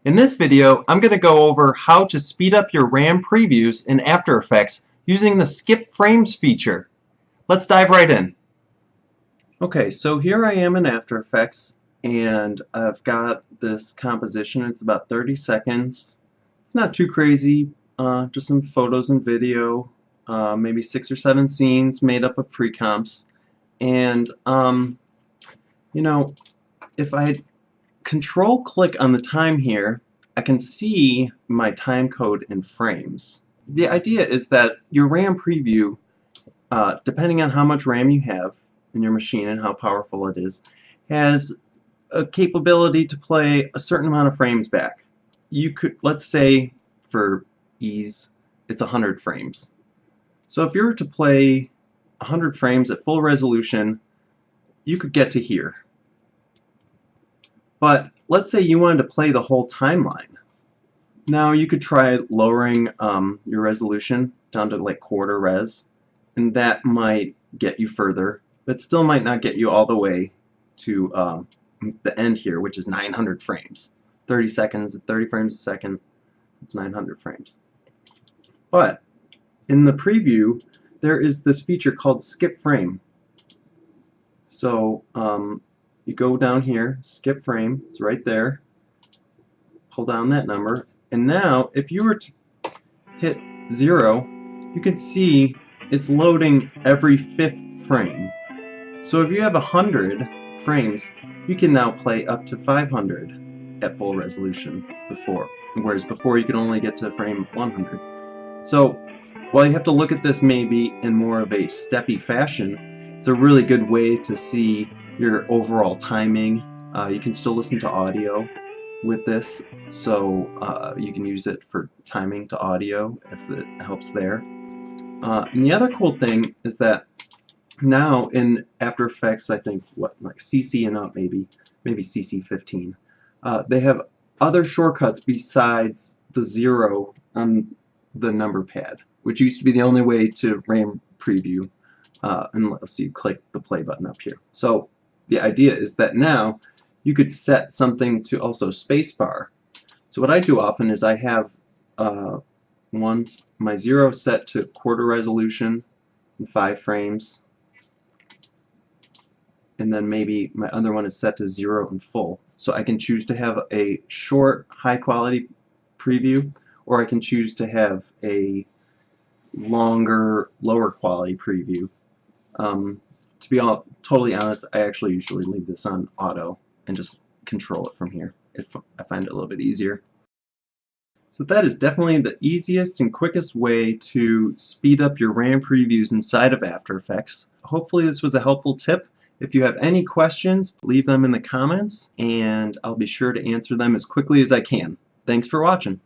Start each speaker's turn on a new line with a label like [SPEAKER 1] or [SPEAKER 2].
[SPEAKER 1] In this video, I'm going to go over how to speed up your RAM previews in After Effects using the skip frames feature. Let's dive right in. Okay, so here I am in After Effects and I've got this composition. It's about 30 seconds. It's not too crazy, just some photos and video, maybe 6 or 7 scenes made up of pre-comps. And you know, if I control click on the time here, I can see my time code in frames. The idea is that your RAM preview, depending on how much RAM you have in your machine and how powerful it is, has a capability to play a certain amount of frames back. You could, let's say for ease, it's 100 frames. So if you were to play 100 frames at full resolution, you could get to here. But let's say you wanted to play the whole timeline. Now you could try lowering your resolution down to like quarter res, and that might get you further, but still might not get you all the way to the end here, which is 900 frames. 30 seconds, 30 frames a second, it's 900 frames. But in the preview, there is this feature called skip frame. So you go down here, skip frame, it's right there, pull down that number, and now if you were to hit 0, you can see it's loading every 5th frame. So if you have 100 frames, you can now play up to 500 at full resolution whereas before you could only get to frame 100. So while you have to look at this maybe in more of a steppy fashion, it's a really good way to see your overall timing. You can still listen to audio with this, so you can use it for timing to audio if it helps there. And the other cool thing is that now in After Effects, I think like CC and up, maybe CC 15, they have other shortcuts besides the 0 on the number pad, which used to be the only way to RAM preview unless you click the play button up here. So the idea is that now you could set something to also spacebar. So what I do often is I have my 0 set to quarter resolution in 5 frames, and then maybe my other one is set to 0 in full. So I can choose to have a short, high quality preview, or I can choose to have a longer, lower quality preview. To be totally honest, I actually usually leave this on auto and just control it from here if I find it a little bit easier. So that is definitely the easiest and quickest way to speed up your RAM previews inside of After Effects. Hopefully this was a helpful tip. If you have any questions, leave them in the comments and I'll be sure to answer them as quickly as I can. Thanks for watching.